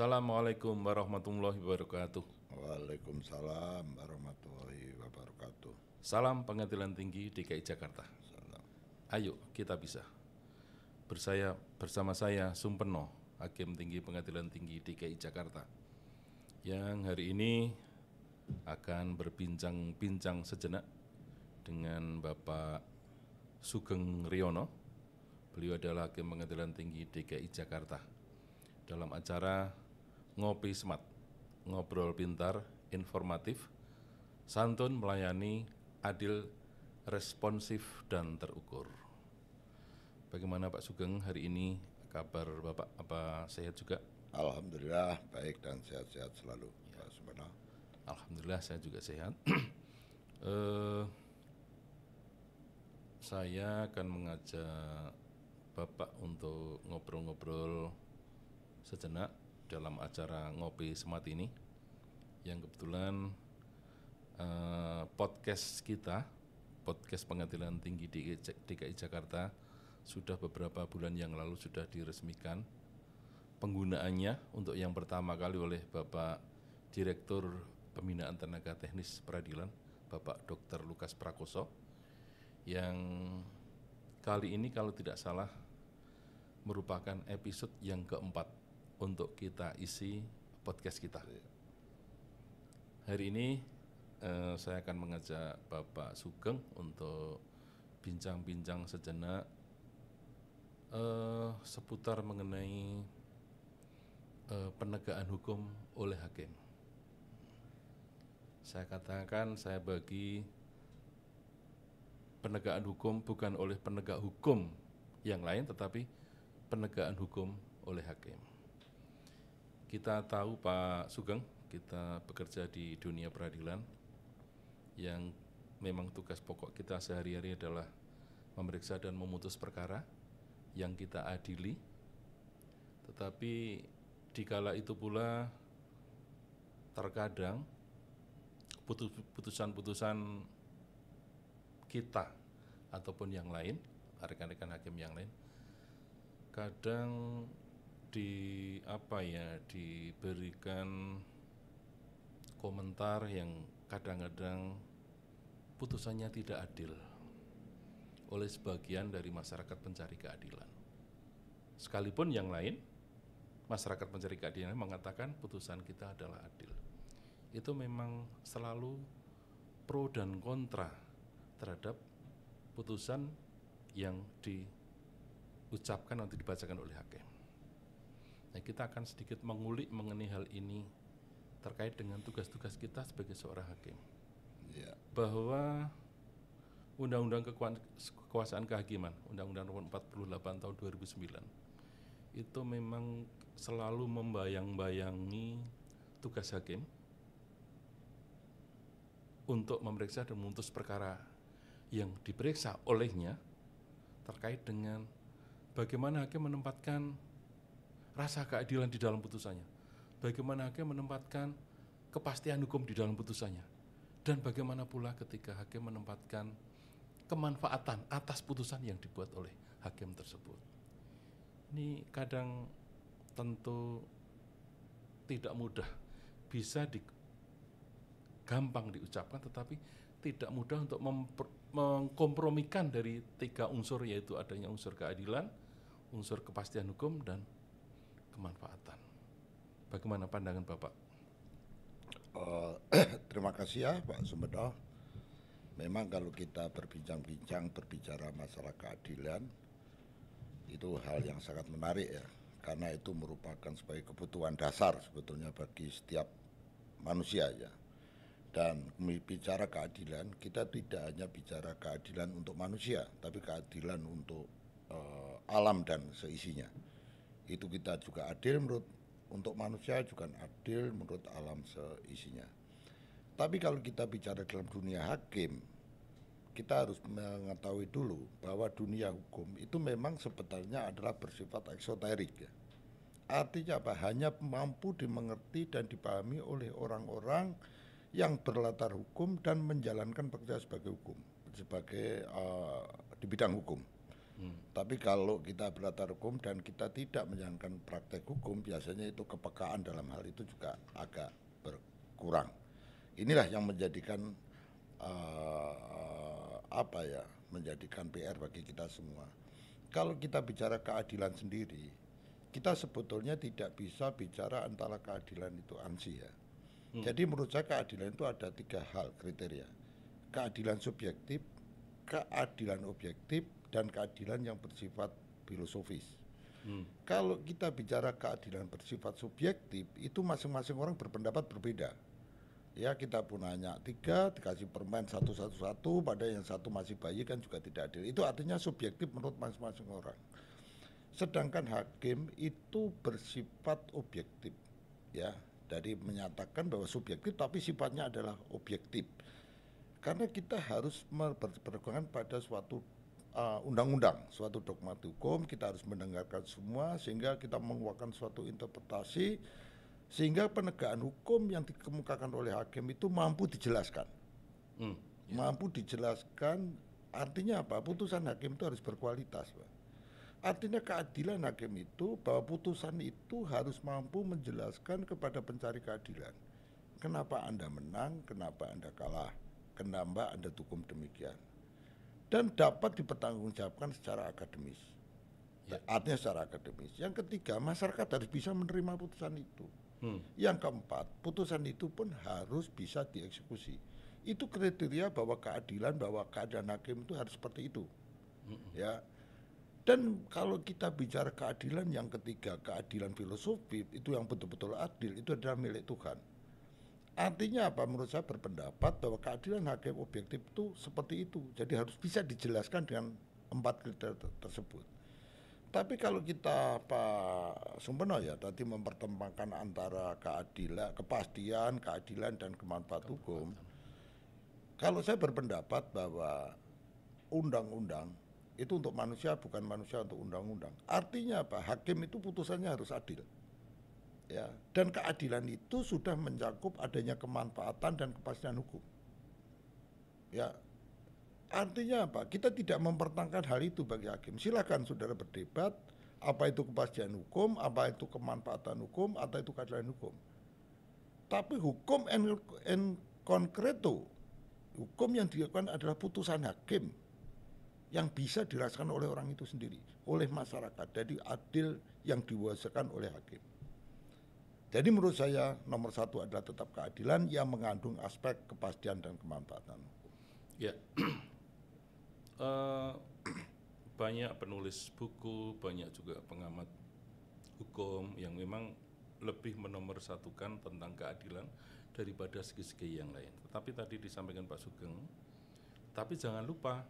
Assalamualaikum warahmatullahi wabarakatuh. Waalaikumsalam warahmatullahi wabarakatuh. Salam Pengadilan Tinggi DKI Jakarta. Salam. Ayo kita bisa. Bersama saya Sumpeno, Hakim Tinggi Pengadilan Tinggi DKI Jakarta, yang hari ini akan berbincang-bincang sejenak dengan Bapak Sugeng Riono. Beliau adalah Hakim Pengadilan Tinggi DKI Jakarta. Dalam acara Ngopi Smart, ngobrol pintar, informatif, santun, melayani, adil, responsif, dan terukur. Bagaimana Pak Sugeng hari ini, kabar Bapak? Apa sehat juga? Alhamdulillah baik dan sehat-sehat selalu, Pak Sumpeno. Alhamdulillah saya juga sehat. Saya akan mengajak Bapak untuk ngobrol-ngobrol sejenak dalam acara Ngopi Smart ini, yang kebetulan podcast Pengadilan Tinggi DKI Jakarta sudah beberapa bulan yang lalu sudah diresmikan penggunaannya untuk yang pertama kali oleh Bapak Direktur Pembinaan Tenaga Teknis Peradilan, Bapak Dr. Lukas Prakoso, yang kali ini kalau tidak salah merupakan episode yang keempat untuk kita isi podcast kita. Hari ini saya akan mengajak Bapak Sugeng untuk bincang-bincang sejenak seputar mengenai penegakan hukum oleh hakim. Saya katakan, saya bagi penegakan hukum bukan oleh penegak hukum yang lain, tetapi penegakan hukum oleh hakim. Kita tahu Pak Sugeng, kita bekerja di dunia peradilan yang memang tugas pokok kita sehari-hari adalah memeriksa dan memutus perkara yang kita adili. Tetapi dikala itu pula terkadang putusan-putusan kita ataupun yang lain, rekan-rekan hakim yang lain, kadang diberikan komentar yang kadang-kadang putusannya tidak adil oleh sebagian dari masyarakat pencari keadilan. Sekalipun yang lain, masyarakat pencari keadilan mengatakan putusan kita adalah adil. Itu memang selalu pro dan kontra terhadap putusan yang diucapkan atau dibacakan oleh hakim. Nah, kita akan sedikit mengulik mengenai hal ini terkait dengan tugas-tugas kita sebagai seorang hakim. Ya. Bahwa Undang-Undang Kekuasaan Kehakiman, Undang-Undang Nomor 48 Tahun 2009, itu memang selalu membayang-bayangi tugas hakim untuk memeriksa dan memutus perkara yang diperiksa olehnya terkait dengan bagaimana hakim menempatkan rasa keadilan di dalam putusannya, bagaimana hakim menempatkan kepastian hukum di dalam putusannya, dan bagaimana pula ketika hakim menempatkan kemanfaatan atas putusan yang dibuat oleh hakim tersebut. Ini kadang tentu tidak mudah, bisa gampang diucapkan, tetapi tidak mudah untuk mengkompromikan dari tiga unsur, yaitu adanya unsur keadilan, unsur kepastian hukum, dan kemanfaatan. Bagaimana pandangan Bapak? Terima kasih ya Pak Sumpeno. Memang kalau kita berbicara masalah keadilan, itu hal yang sangat menarik ya, karena itu merupakan sebagai kebutuhan dasar sebetulnya bagi setiap manusia ya. Dan bicara keadilan, kita tidak hanya bicara keadilan untuk manusia, tapi keadilan untuk alam dan seisinya. Itu kita juga adil untuk manusia, juga adil menurut alam seisinya. Tapi kalau kita bicara dalam dunia hakim, kita harus mengetahui dulu bahwa dunia hukum itu memang sebetulnya adalah bersifat eksoterik ya. Artinya apa? Hanya mampu dimengerti dan dipahami oleh orang-orang yang berlatar hukum dan menjalankan pekerjaan sebagai hukum, sebagai di bidang hukum. Tapi kalau kita berlatar hukum dan kita tidak menjalankan praktek hukum, biasanya itu kepekaan dalam hal itu juga agak berkurang. Inilah yang menjadikan menjadikan PR bagi kita semua. Kalau kita bicara keadilan sendiri, kita sebetulnya tidak bisa bicara antara keadilan itu ansi ya. Jadi menurut saya keadilan itu ada 3 hal kriteria. Keadilan subjektif, keadilan objektif, dan keadilan yang bersifat filosofis. Kalau kita bicara keadilan bersifat subjektif, itu masing-masing orang berpendapat berbeda. Ya, kita pun hanya 3 dikasih permen satu, pada yang satu masih bayi kan juga tidak adil. Itu artinya subjektif menurut masing-masing orang. Sedangkan hakim itu bersifat objektif, ya, dari menyatakan bahwa subjektif tapi sifatnya adalah objektif. Karena kita harus berpegangan pada suatu undang-undang, suatu dogma hukum, kita harus mendengarkan semua sehingga kita mengeluarkan suatu interpretasi sehingga penegakan hukum yang dikemukakan oleh hakim itu mampu dijelaskan. Mampu dijelaskan artinya apa? Putusan hakim itu harus berkualitas, Pak. Artinya keadilan hakim itu bahwa putusan itu harus mampu menjelaskan kepada pencari keadilan. Kenapa Anda menang, kenapa Anda kalah, kenapa Anda hukum demikian. Dan dapat dipertanggungjawabkan secara akademis. Artinya secara akademis. Yang ketiga, masyarakat harus bisa menerima putusan itu. Yang keempat, putusan itu pun harus bisa dieksekusi. Itu kriteria bahwa keadilan hakim itu harus seperti itu. Ya. Dan kalau kita bicara keadilan yang ketiga, keadilan filosofis, itu yang betul-betul adil, itu adalah milik Tuhan. Artinya apa? Menurut saya berpendapat bahwa keadilan hakim objektif itu seperti itu. Jadi harus bisa dijelaskan dengan 4 kriteria tersebut. Tapi kalau kita Pak Sumpeno ya tadi mempertempatkan antara keadilan, kepastian, keadilan dan kemanfaat hukum. Kalau saya berpendapat bahwa undang-undang itu untuk manusia, bukan manusia untuk undang-undang. Artinya apa? Hakim itu putusannya harus adil. Ya, dan keadilan itu sudah mencakup adanya kemanfaatan dan kepastian hukum. Ya. Artinya apa? Kita tidak mempertahankan hal itu bagi hakim. Silakan saudara berdebat, apa itu kepastian hukum, apa itu kemanfaatan hukum, atau itu keadilan hukum. Tapi hukum en concreto, hukum yang dilakukan adalah putusan hakim yang bisa dirasakan oleh orang itu sendiri, oleh masyarakat. Jadi adil yang diwasakan oleh hakim. Jadi menurut saya nomor 1 adalah tetap keadilan yang mengandung aspek kepastian dan kemanfaatan. Ya. Banyak penulis buku, banyak juga pengamat hukum yang memang lebih menomorsatukan tentang keadilan daripada segi-segi yang lain. Tetapi tadi disampaikan Pak Sugeng, tapi jangan lupa,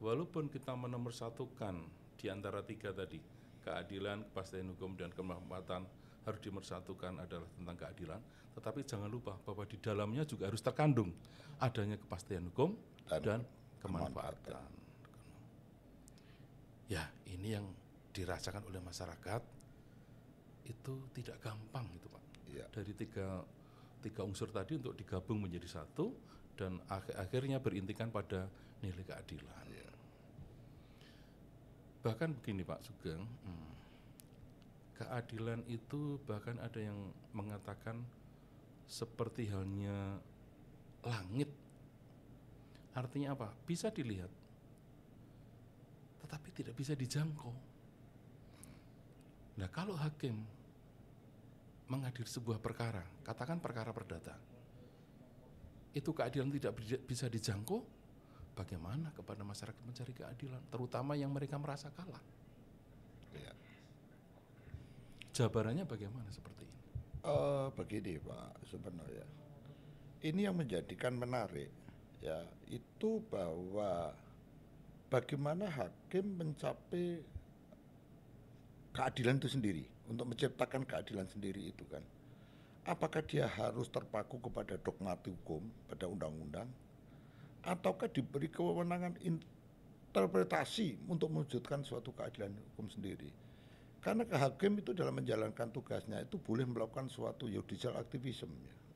walaupun kita menomorsatukan di antara 3 tadi, keadilan, kepastian hukum, dan kemanfaatan harus dimersatukan adalah tentang keadilan, tetapi jangan lupa bahwa di dalamnya juga harus terkandung adanya kepastian hukum dan kemanfaatan. Ya, ini yang dirasakan oleh masyarakat itu tidak gampang itu Pak. Ya. Dari tiga unsur tadi untuk digabung menjadi satu dan akhirnya berintikan pada nilai keadilan. Ya. Bahkan begini Pak Sugeng, keadilan itu bahkan ada yang mengatakan seperti halnya langit. Artinya apa? Bisa dilihat, tetapi tidak bisa dijangkau. Nah, kalau hakim mengadili sebuah perkara, katakan perkara perdata, itu keadilan tidak bisa dijangkau, bagaimana kepada masyarakat mencari keadilan, terutama yang mereka merasa kalah? Ya. Jabarannya bagaimana seperti ini? Begini Pak sebenarnya, ini yang menjadikan menarik, ya, itu bahwa bagaimana hakim mencapai keadilan itu sendiri, untuk menciptakan keadilan sendiri itu kan. Apakah dia harus terpaku kepada dogma hukum, pada undang-undang, ataukah diberi kewenangan interpretasi untuk mewujudkan suatu keadilan hukum sendiri? Karena hakim itu dalam menjalankan tugasnya itu boleh melakukan suatu judicial activism.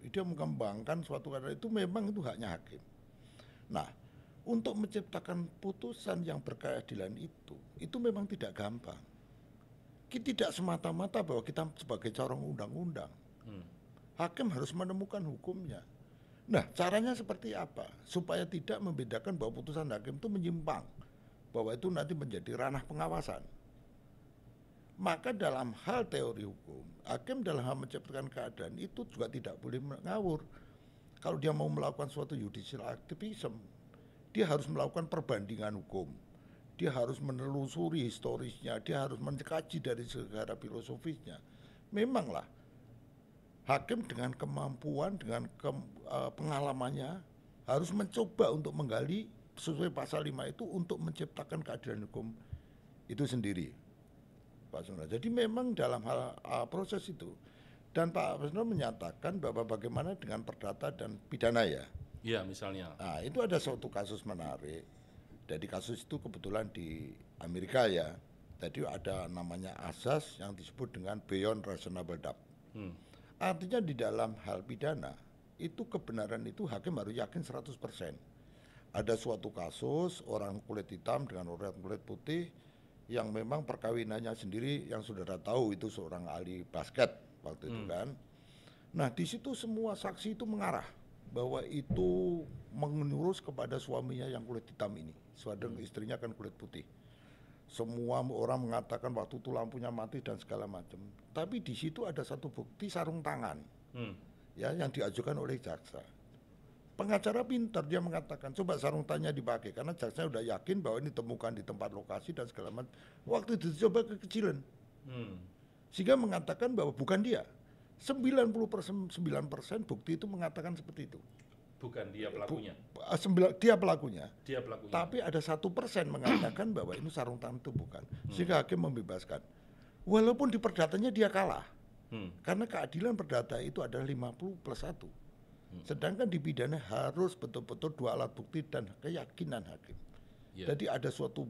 Dia mengembangkan suatu keadilan itu memang itu haknya hakim. Nah, untuk menciptakan putusan yang berkeadilan itu memang tidak gampang. Tidak semata-mata bahwa kita sebagai corong undang-undang. Hakim harus menemukan hukumnya. Nah, caranya seperti apa? Supaya tidak membedakan bahwa putusan hakim itu menyimpang, bahwa itu nanti menjadi ranah pengawasan. Maka dalam hal teori hukum, hakim dalam hal menciptakan keadaan itu juga tidak boleh ngawur. Kalau dia mau melakukan suatu judicial activism, dia harus melakukan perbandingan hukum. Dia harus menelusuri historisnya, dia harus mengkaji dari segala filosofisnya. Memanglah, hakim dengan kemampuan, dengan pengalamannya harus mencoba untuk menggali sesuai pasal 5 itu untuk menciptakan keadilan hukum itu sendiri, Pak Sundar. Jadi memang dalam hal proses itu, dan Pak Sundar menyatakan bahwa bagaimana dengan perdata dan pidana ya. Iya, misalnya. Nah, itu ada suatu kasus menarik. Jadi kasus itu kebetulan di Amerika ya. Jadi ada namanya asas yang disebut dengan beyond reasonable doubt. Artinya di dalam hal pidana, itu kebenaran itu hakim harus yakin 100%. Ada suatu kasus orang kulit hitam dengan orang kulit putih yang memang perkawinannya sendiri yang saudara tahu itu seorang ahli basket waktu itu kan. Nah, di situ semua saksi itu mengarah bahwa itu mengurus kepada suaminya yang kulit hitam ini. Sedang istrinya kan kulit putih. Semua orang mengatakan waktu itu lampunya mati dan segala macam. Tapi di situ ada satu bukti sarung tangan, ya, yang diajukan oleh jaksa. Pengacara pintar, dia mengatakan coba sarung tangannya dipakai karena jaksa udah yakin bahwa ini ditemukan di tempat lokasi dan segala macam. Waktu itu coba kekecilan, sehingga mengatakan bahwa bukan dia. 99% bukti itu mengatakan seperti itu. Bukan dia pelakunya. Dia pelakunya. Dia pelakunya. Tapi ada 1% mengatakan bahwa ini sarung tangan itu bukan. Sehingga hakim membebaskan. Walaupun di perdatanya dia kalah. Karena keadilan perdata itu adalah 50+1. Sedangkan di pidana harus betul-betul 2 alat bukti dan keyakinan hakim. Jadi ada suatu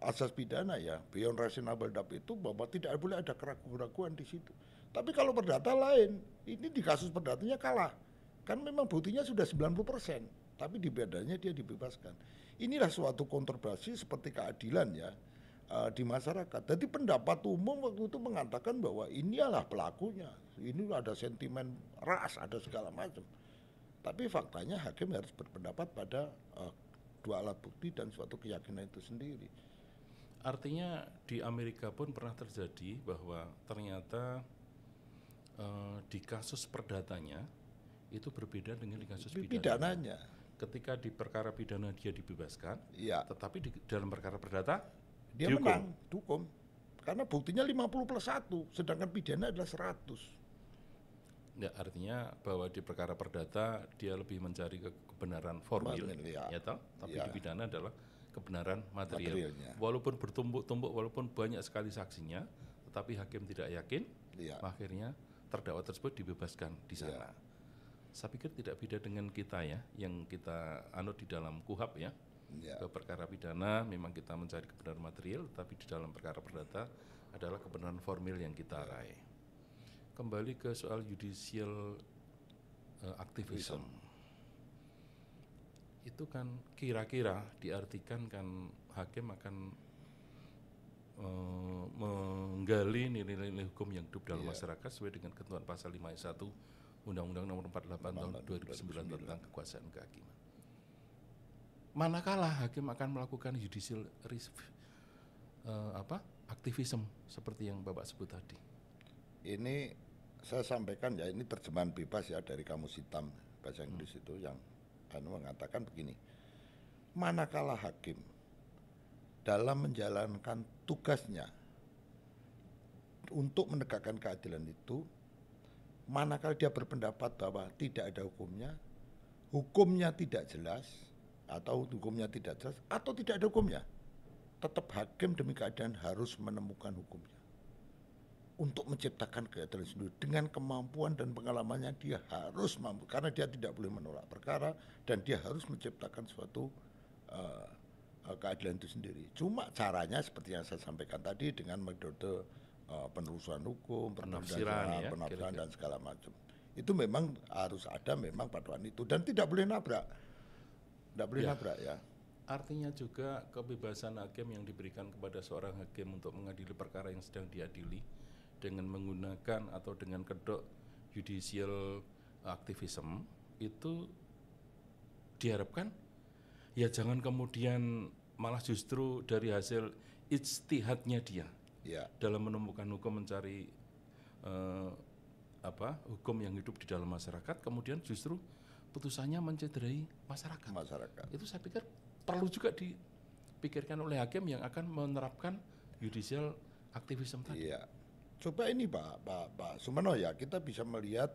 asas pidana ya, beyond reasonable doubt itu bahwa tidak boleh ada keraguan-keraguan di situ. Tapi kalau perdata lain, ini di kasus perdatanya kalah. Kan memang buktinya sudah 90%, tapi di bedanya dia dibebaskan. Inilah suatu kontroversi seperti keadilan ya di masyarakat. Jadi pendapat umum waktu itu mengatakan bahwa ini adalah pelakunya, ini ada sentimen ras, ada segala macam. Tapi faktanya hakim harus berpendapat pada 2 alat bukti dan suatu keyakinan itu sendiri. Artinya di Amerika pun pernah terjadi bahwa ternyata di kasus perdatanya itu berbeda dengan di kasus pidananya. Ketika di perkara pidana dia dibebaskan, ya. Tetapi di dalam perkara perdata dia menang, dihukum. Karena buktinya 50+1, sedangkan pidana adalah 100. Ya, artinya bahwa di perkara perdata dia lebih mencari kebenaran formil, ya toh? Tapi di pidana adalah kebenaran materialnya. Walaupun bertumbuk-tumbuk, walaupun banyak sekali saksinya, tetapi hakim tidak yakin, akhirnya terdakwa tersebut dibebaskan di sana. Saya pikir tidak beda dengan kita ya, yang kita anut di dalam KUHAP ya. Ke perkara pidana memang kita mencari kebenaran material, tapi di dalam perkara perdata adalah kebenaran formil yang kita raih. Kembali ke soal judicial activism. Itu kan kira-kira diartikan kan hakim akan menggali nilai-nilai hukum yang hidup dalam masyarakat sesuai dengan ketentuan pasal 5 ayat 1 Undang-Undang Nomor 48 Tahun 2009 tentang kekuasaan kehakiman. Manakala hakim akan melakukan judicial aktivisme seperti yang Bapak sebut tadi? Ini saya sampaikan ya, ini terjemahan bebas ya dari Kamus Hitam bahasa Inggris itu yang mengatakan begini. Manakala hakim dalam menjalankan tugasnya untuk menegakkan keadilan itu, manakala dia berpendapat bahwa tidak ada hukumnya tidak jelas, atau hukumnya tidak jelas, atau tidak ada hukumnya, tetap hakim demi keadaan harus menemukan hukumnya. Untuk menciptakan keadilan sendiri dengan kemampuan dan pengalamannya, dia harus mampu, karena dia tidak boleh menolak perkara dan dia harus menciptakan suatu keadilan itu sendiri. Cuma caranya seperti yang saya sampaikan tadi dengan metode penelusuran hukum, penafsiran dan segala macam. Itu memang harus ada memang patuan itu dan tidak boleh nabrak. Tidak boleh nabrak ya. artinya juga kebebasan hakim yang diberikan kepada seorang hakim untuk mengadili perkara yang sedang diadili dengan menggunakan atau dengan kedok judicial activism itu diharapkan ya jangan kemudian malah justru dari hasil ijtihadnya dia Ya, dalam menemukan hukum, mencari hukum yang hidup di dalam masyarakat, kemudian justru putusannya mencederai masyarakat. masyarakat. Itu saya pikir perlu juga dipikirkan oleh hakim yang akan menerapkan judicial activism tadi. Iya. Coba ini Pak Sumeno ya, kita bisa melihat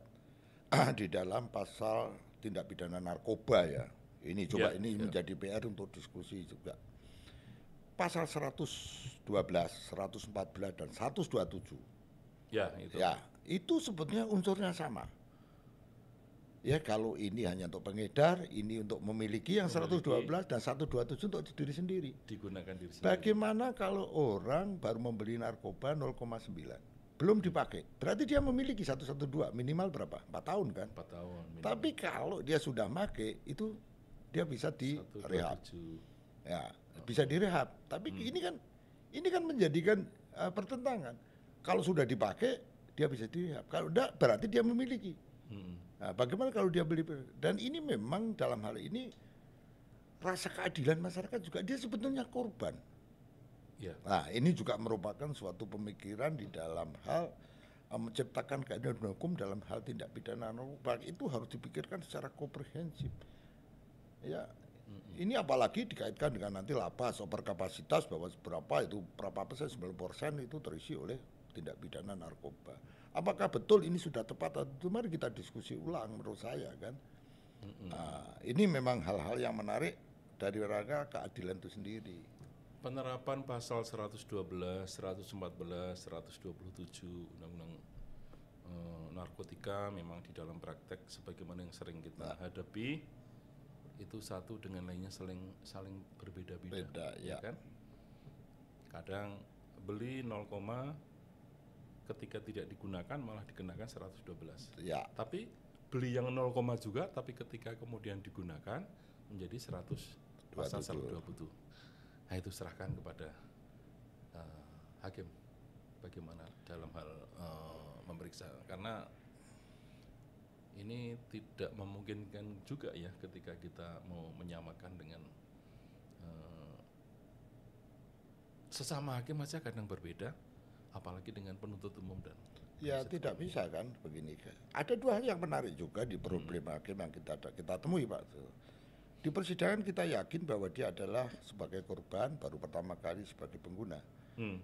di dalam pasal tindak pidana narkoba ya. Ini coba ini menjadi PR untuk diskusi juga. Pasal 112, 114 dan 127. Ya, itu. Ya, itu sebetulnya unsurnya sama. Ya, kalau ini hanya untuk pengedar, ini untuk memiliki yang 112 dan 127 untuk diri sendiri. Digunakan diri sendiri. Bagaimana kalau orang baru membeli narkoba 0,9? Belum dipakai. Berarti dia memiliki 112 minimal berapa? 4 tahun kan? 4 tahun. Minimal. Tapi kalau dia sudah pakai itu dia bisa direhab. 127. Ya, bisa direhab. Tapi ini kan menjadikan pertentangan. Kalau sudah dipakai dia bisa direhab. Kalau tidak berarti dia memiliki. Nah, bagaimana kalau dia beli? Dan ini memang dalam hal ini rasa keadilan masyarakat juga dia sebetulnya korban. Ya. Nah, ini juga merupakan suatu pemikiran di dalam hal menciptakan keadilan hukum dalam hal tindak pidana narkoba itu harus dipikirkan secara komprehensif. Ya, ini apalagi dikaitkan dengan nanti lapas overkapasitas bahwa berapa persen 90% itu terisi oleh tindak pidana narkoba. Apakah betul ini sudah tepat atau mari kita diskusi ulang menurut saya kan. Nah, ini memang hal-hal yang menarik dari rangka keadilan itu sendiri. Penerapan pasal 112, 114, 127 Undang-Undang Narkotika memang di dalam praktek sebagaimana yang sering kita hadapi itu satu dengan lainnya saling berbeda-beda. Beda, ya. Kan? Kadang beli 0, ketika tidak digunakan malah dikenakan 112. Ya. Tapi beli yang 0, juga tapi ketika kemudian digunakan menjadi 100 pasal 127. Nah, itu serahkan kepada hakim bagaimana dalam hal memeriksa, karena ini tidak memungkinkan juga ya ketika kita mau menyamakan dengan sesama hakim aja kadang berbeda, apalagi dengan penuntut umum dan ya tidak bisa kan begini. Ada dua hal yang menarik juga di problem hakim yang kita temui Pak. Di persidangan kita yakin bahwa dia adalah sebagai korban baru pertama kali sebagai pengguna.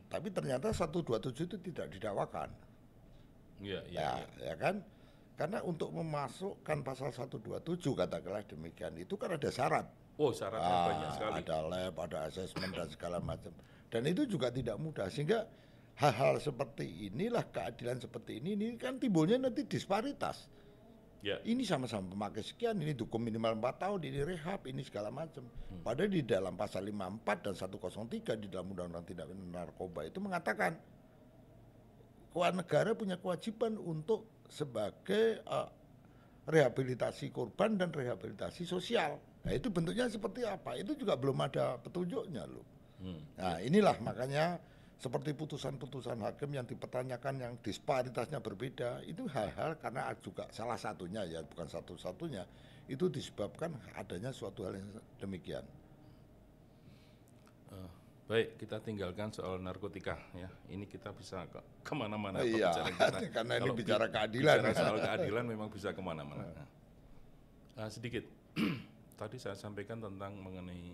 Tapi ternyata 127 itu tidak didakwakan. Ya kan? Karena untuk memasukkan pasal 127 katakanlah demikian itu kan ada syarat. Oh, syaratnya banyak sekali. Ada lab, ada asesmen dan segala macam. Dan itu juga tidak mudah sehingga hal-hal seperti inilah keadilan seperti ini kan timbulnya nanti disparitas. Ya. Ini sama-sama pemakai sekian, ini hukum minimal 4 tahun, ini rehab, ini segala macam. Padahal di dalam pasal 54 dan 103 di dalam Undang-Undang Tindak Pidana Narkoba itu mengatakan negara punya kewajiban untuk sebagai rehabilitasi korban dan rehabilitasi sosial. Nah, itu bentuknya seperti apa? Itu juga belum ada petunjuknya loh. Nah, inilah makanya seperti putusan-putusan hakim yang dipertanyakan yang disparitasnya berbeda, itu hal-hal karena juga salah satunya ya, bukan satu-satunya, itu disebabkan adanya suatu hal yang demikian. Baik, kita tinggalkan soal narkotika ya. Ini kita bisa kemana-mana. Iya, karena ini bicara keadilan. Bicara soal keadilan memang bisa kemana-mana. Sedikit, tadi saya sampaikan tentang mengenai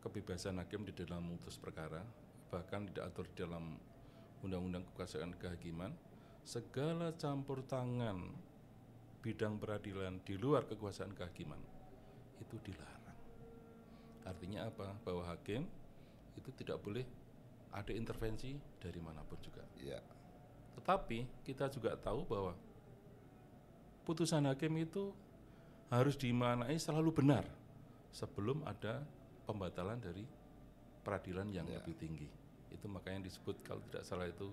kebebasan hakim di dalam memutus perkara, bahkan diatur di dalam Undang-Undang Kekuasaan Kehakiman, segala campur tangan bidang peradilan di luar kekuasaan kehakiman itu dilarang. Artinya apa? Bahwa hakim itu tidak boleh ada intervensi dari manapun juga. Ya. Tetapi kita juga tahu bahwa putusan hakim itu harus dimaknai selalu benar sebelum ada pembatalan dari peradilan yang lebih tinggi. Itu makanya disebut kalau tidak salah itu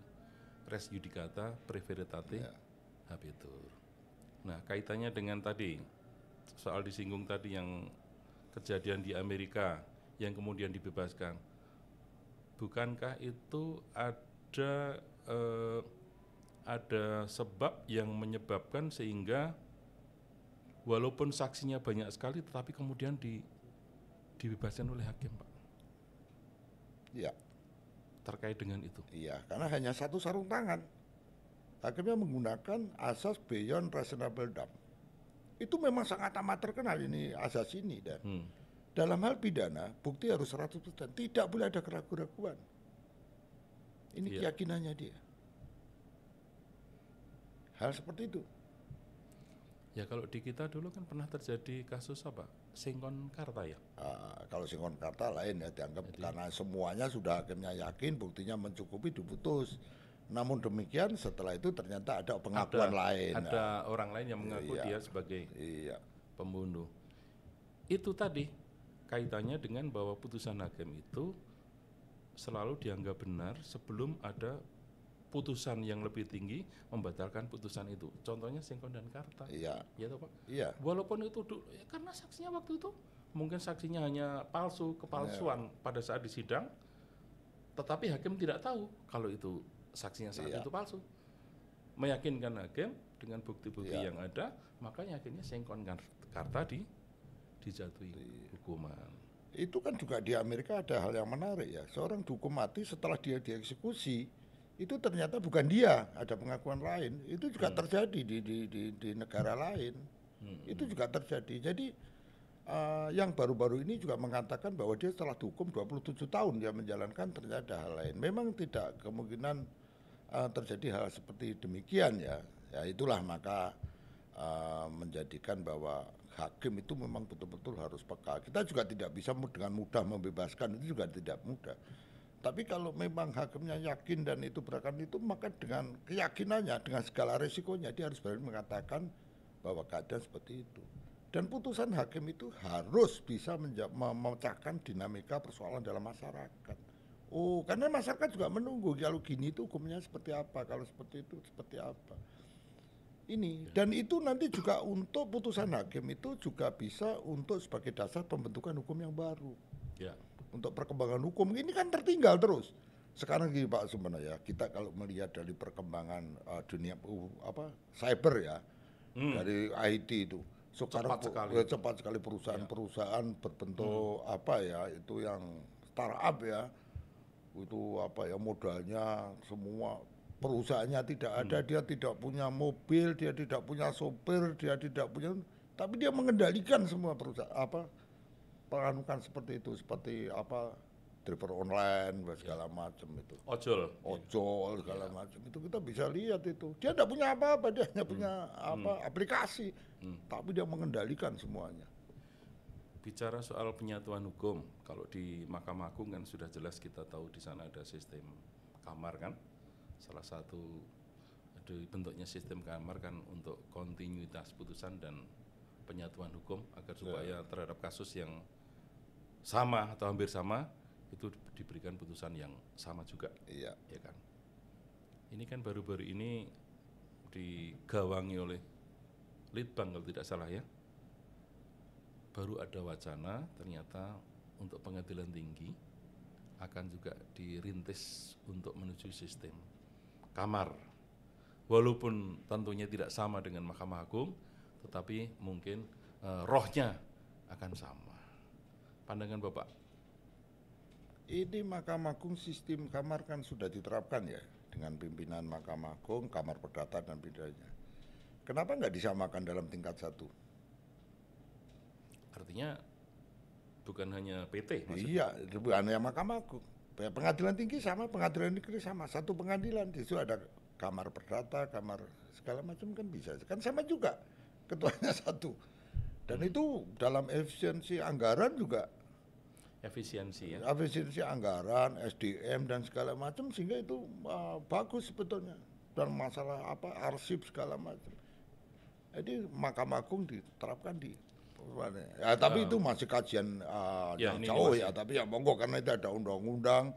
res judicata pre veritate habetur. Nah, kaitannya dengan tadi soal disinggung tadi yang kejadian di Amerika yang kemudian dibebaskan, bukankah itu ada sebab yang menyebabkan sehingga walaupun saksinya banyak sekali tetapi kemudian dibebaskan oleh hakim, Pak? Iya, Terkait dengan itu. iya, karena hanya satu sarung tangan. Hakimnya menggunakan asas beyond reasonable doubt. Itu memang sangat amat terkenal ini asas ini, dan dalam hal pidana bukti harus 100%, tidak boleh ada keraguan-keraguan. Ini keyakinannya dia. Hal seperti itu. Ya kalau di kita dulu kan pernah terjadi kasus apa? Singkon Karta ya? Kalau Singkon Karta lain ya, dianggap karena semuanya sudah hakimnya yakin, buktinya mencukupi, diputus. Namun demikian setelah itu ternyata ada pengakuan lain. Ada orang lain yang mengaku dia sebagai pembunuh. Itu tadi kaitannya dengan bahwa putusan hakim itu selalu dianggap benar sebelum ada putusan yang lebih tinggi membatalkan putusan itu. Contohnya Singkon dan Karta. Iya. Iya toh, Pak? Iya. Walaupun itu ya karena saksinya waktu itu mungkin saksinya hanya kepalsuan pada saat di sidang, tetapi hakim tidak tahu kalau itu saksinya saat itu palsu. Meyakinkan hakim dengan bukti-bukti yang ada, makanya akhirnya Singkon Karta dijatuhi hukuman. Itu kan juga di Amerika ada hal yang menarik ya. Seorang dihukum mati setelah dia dieksekusi, itu ternyata bukan dia, ada pengakuan lain. Itu juga terjadi di negara lain. Itu juga terjadi. Jadi yang baru-baru ini juga mengatakan bahwa dia setelah dihukum 27 tahun dia menjalankan, ternyata hal lain. Memang tidak kemungkinan terjadi hal seperti demikian ya. Ya itulah maka menjadikan bahwa hakim itu memang betul-betul harus peka. Kita juga tidak bisa dengan mudah membebaskan, itu juga tidak mudah. Tapi kalau memang hakimnya yakin dan itu berakan itu, maka dengan keyakinannya, dengan segala resikonya, dia harus berani mengatakan bahwa keadaan seperti itu. Dan putusan hakim itu harus bisa memecahkan dinamika persoalan dalam masyarakat. Oh, karena masyarakat juga menunggu kalau gini itu hukumnya seperti apa, kalau seperti itu seperti apa. Ini dan itu nanti juga untuk putusan hakim itu juga bisa untuk sebagai dasar pembentukan hukum yang baru. Ya. Untuk perkembangan hukum ini kan tertinggal terus. Sekarang gini Pak sebenarnya kita kalau melihat dari perkembangan dunia cyber ya, dari IT itu sekarang cepat sekali perusahaan-perusahaan berbentuk itu yang startup ya, itu modalnya semua perusahaannya tidak ada, dia tidak punya mobil, dia tidak punya sopir, dia tidak punya, tapi dia mengendalikan semua perusahaan peranukan seperti itu, seperti driver online segala macam itu, ojol segala macam itu kita bisa lihat itu dia tidak punya apa-apa, dia hanya punya aplikasi, tapi dia mengendalikan semuanya. Bicara soal penyatuan hukum, kalau di Mahkamah Agung kan sudah jelas kita tahu di sana ada sistem kamar kan. Salah satu bentuknya sistem kamar kan untuk kontinuitas putusan dan penyatuan hukum agar supaya terhadap kasus yang sama atau hampir sama itu diberikan putusan yang sama juga. Iya. Ya kan. Ini kan baru-baru ini digawangi oleh Litbang kalau tidak salah ya. Baru ada wacana ternyata untuk pengadilan tinggi akan juga dirintis untuk menuju sistem kamar. Walaupun tentunya tidak sama dengan Mahkamah Agung, tetapi mungkin rohnya akan sama. Pandangan Bapak? Ini Mahkamah Agung sistem kamar kan sudah diterapkan ya, dengan pimpinan Mahkamah Agung, Kamar Perdata dan pidananya. Kenapa nggak disamakan dalam tingkat 1? Artinya bukan hanya PT maksudnya? Iya, bukan hanya Mahkamah Agung. Pengadilan tinggi sama, pengadilan negeri sama, satu pengadilan. Di situ ada Kamar Perdata, kamar segala macam kan bisa. Kan sama juga, ketuanya satu. Dan itu dalam efisiensi anggaran juga. Efisiensi ya? Efisiensi anggaran, SDM dan segala macam, sehingga itu bagus sebetulnya. Dan masalah arsip segala macam. Jadi Mahkamah Agung diterapkan di ya, tapi itu masih kajian yang jauh ya, tapi ya monggo karena itu ada undang-undang,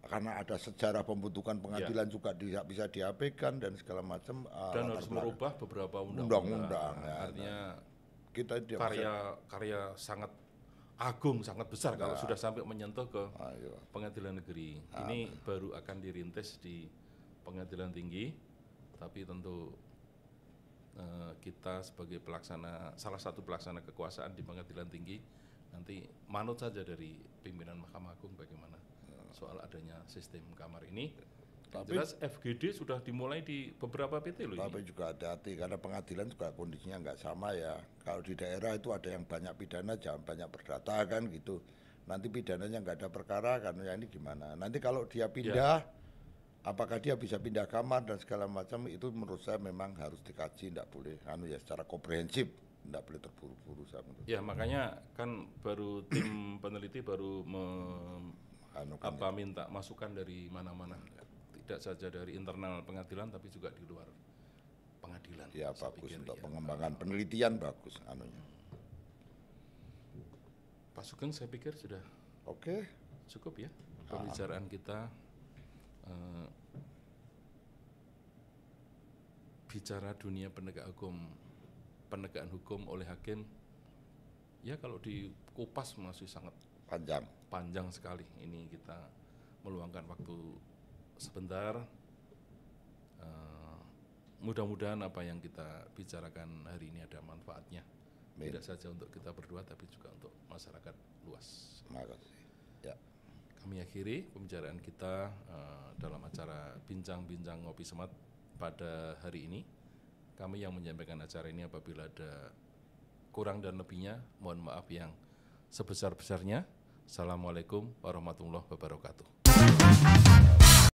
karena ada sejarah pembentukan pengadilan juga bisa diabaikan dan segala macam. Dan harus merubah beberapa undang-undang. Ya, artinya kita karya sangat agung sangat besar kalau Ya. sudah sampai menyentuh ke Ayo. pengadilan negeri. Ini baru akan dirintis di pengadilan tinggi, tapi tentu kita sebagai pelaksana, salah satu pelaksana kekuasaan di pengadilan tinggi, nanti manut saja dari pimpinan Mahkamah Agung bagaimana soal adanya sistem kamar ini. Yang Tapi- jelas FGD sudah dimulai di beberapa PT loh Tapi ini. juga hati-hati karena pengadilan juga kondisinya nggak sama ya. Kalau di daerah itu ada yang banyak pidana, jangan banyak perdata kan gitu. Nanti pidananya nggak ada perkara kan, ya ini gimana? Nanti kalau dia pindah, apakah dia bisa pindah kamar dan segala macam itu menurut saya memang harus dikaji, nggak boleh secara komprehensif, nggak boleh terburu-buru saya menurut. Ya makanya kan baru tim peneliti baru minta masukan dari mana-mana, tidak saja dari internal pengadilan tapi juga di luar pengadilan. Ya saya bagus pikir, untuk ya. pengembangan penelitian bagus Pak Sugeng saya pikir sudah Oke. cukup ya pembicaraan kita bicara dunia penegakan hukum oleh hakim. Ya kalau dikupas masih sangat panjang sekali. Ini kita meluangkan waktu sebentar. Mudah-mudahan apa yang kita bicarakan hari ini ada manfaatnya. Tidak saja untuk kita berdua tapi juga untuk masyarakat luas. Terima kasih. Ya. Kami akhiri pembicaraan kita dalam acara Bincang-Bincang Ngopi Semat pada hari ini. Kami yang menyampaikan acara ini apabila ada kurang dan lebihnya, mohon maaf yang sebesar-besarnya. Assalamualaikum warahmatullahi wabarakatuh.